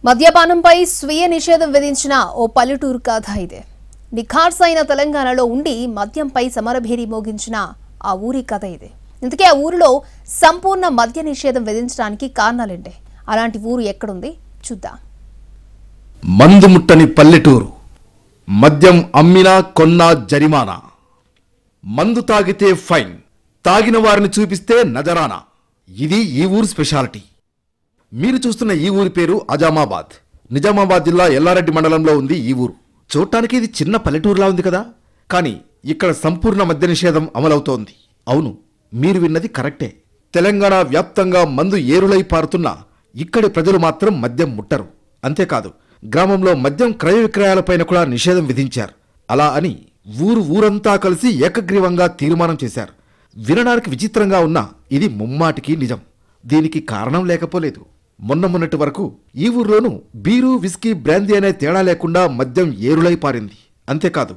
మద్యపానంపై స్వీయ నిషేధం విధించిన ఓ పల్లెటూరు కథ ఇదే. నిఖార్సైన తెలంగాణలో ఉండి మద్యంపై సమరభేరి మోగించిన ఆ ఊరి కథ ఇదే. ఇంతకీ ఆ ఊరిలో సంపూర్ణ మద్య నిషేధం విధించడానికి కారణాలేంటి? అలాంటి ఊరు ఎక్కడుంది చూద్దాం. మందు ముట్టని పల్లెటూరు. మద్యం అమ్మినా కొన్నా జరిమానా. మందు తాగితే ఫైన్, తాగిన వారిని చూపిస్తే నజరానా. ఇది ఈ ఊరు స్పెషాలిటీ. మీరు చూస్తున్న ఈ ఊరి పేరు అజామాబాద్. నిజామాబాద్ జిల్లా ఎల్లారెడ్డి మండలంలో ఉంది ఈ ఊరు. చూడటానికి ఇది చిన్న పల్లెటూరులా ఉంది కదా, కానీ ఇక్కడ సంపూర్ణ మద్య నిషేధం అమలవుతోంది. అవును, మీరు విన్నది కరెక్టే. తెలంగాణ వ్యాప్తంగా మందు ఏరులై పారుతున్నా ఇక్కడి ప్రజలు మాత్రం మద్యం ముట్టరు. అంతేకాదు, గ్రామంలో మద్యం క్రయ విక్రయాలపైన కూడా నిషేధం విధించారు. అలా అని ఊరంతా కలిసి ఏకగ్రీవంగా తీర్మానం చేశారు. వినడానికి విచిత్రంగా ఉన్నా ఇది ముమ్మాటికి నిజం. దీనికి కారణం లేకపోలేదు. మొన్నటి వరకు ఈ ఊర్లోనూ బీరు, విస్కీ, బ్రాందీ అనే తేడా లేకుండా మద్యం ఏరులై పారింది. అంతేకాదు,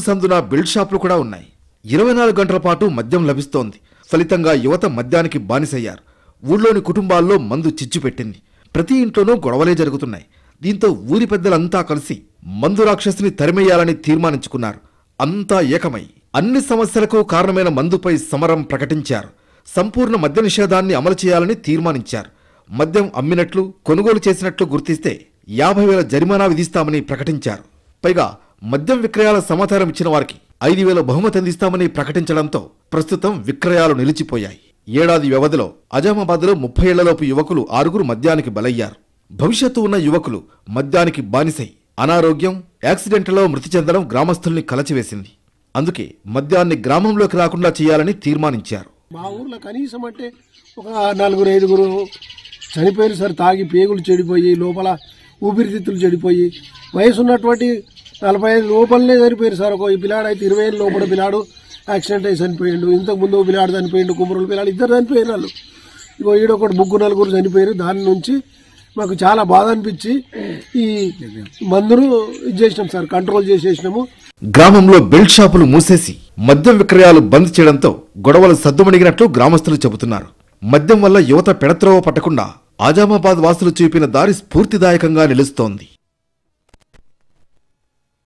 సందున బెల్ట్ షాపులు కూడా ఉన్నాయి. 24 గంటల పాటు మద్యం లభిస్తోంది. ఫలితంగా యువత మద్యానికి బానిసయ్యారు. ఊళ్ళోని కుటుంబాల్లో మందు చిచ్చు పెట్టింది. ప్రతి ఇంట్లోనూ గొడవలే జరుగుతున్నాయి. దీంతో ఊరి పెద్దలంతా కలిసి మందు రాక్షసుని తరిమేయాలని తీర్మానించుకున్నారు. అంతా ఏకమై అన్ని సమస్యలకు కారణమైన మందుపై సమరం ప్రకటించారు. సంపూర్ణ మద్య నిషేధాన్ని అమలు చేయాలని తీర్మానించారు. మద్యం అమ్మినట్లు, కొనుగోలు చేసినట్లు గుర్తిస్తే 50,000 జరిమానా విధిస్తామని ప్రకటించారు. పైగా మద్యం విక్రయాల సమాచారం ఇచ్చిన వారికి 5,000 బహుమతి అందిస్తామని ప్రకటించడంతో ప్రస్తుతం విక్రయాలు నిలిచిపోయాయి. ఏడాది వ్యవధిలో అజామాబాద్లో 30 ఏళ్లలోపు యువకులు 6 మద్యానికి బలయ్యారు. భవిష్యత్తు ఉన్న యువకులు మద్యానికి బానిసై అనారోగ్యం, యాక్సిడెంట్లలో మృతి చెందడం గ్రామస్తుల్ని కలచివేసింది. అందుకే మద్యాన్ని గ్రామంలోకి రాకుండా చేయాలని తీర్మానించారు. మా ఊర్లో కనీసం అంటే ఒక 4-5 చనిపోయారు సార్. తాగి పేగులు చెడిపోయి, లోపల ఊపిరితిత్తులు చెడిపోయి, వయసు ఉన్నటువంటి 45 లోపలనే చనిపోయారు సార్. ఒక పిల్లాడు అయితే 20 ఏళ్ళ లోపల పిల్లాడు యాక్సిడెంట్ అయి చనిపోయిండు. ఇంతకుముందు పిల్లాడు చనిపోయిండు, కుమ్మరులు పిల్లాడు 2 చనిపోయిన వాళ్ళు. ఇగో ఈడొకటి 3-4 చనిపోయారు. దాని నుంచి మాకు చాలా బాధ అనిపించి ఈ మందును ఇది చేసినాం సార్, కంట్రోల్ చేసేసినాము. గ్రామంలో బెల్ట్ షాపులు మూసేసి మద్యం విక్రయాలు బంద్ చేయడంతో గొడవలు సద్దుమణిగినట్లు గ్రామస్తులు చెబుతున్నారు. మద్యం వల్ల యువత పెడత్రోవ పట్టకుండా ఆజామాబాద్ వాసులు చూపిన దారి స్ఫూర్తిదాయకంగా నిలుస్తోంది.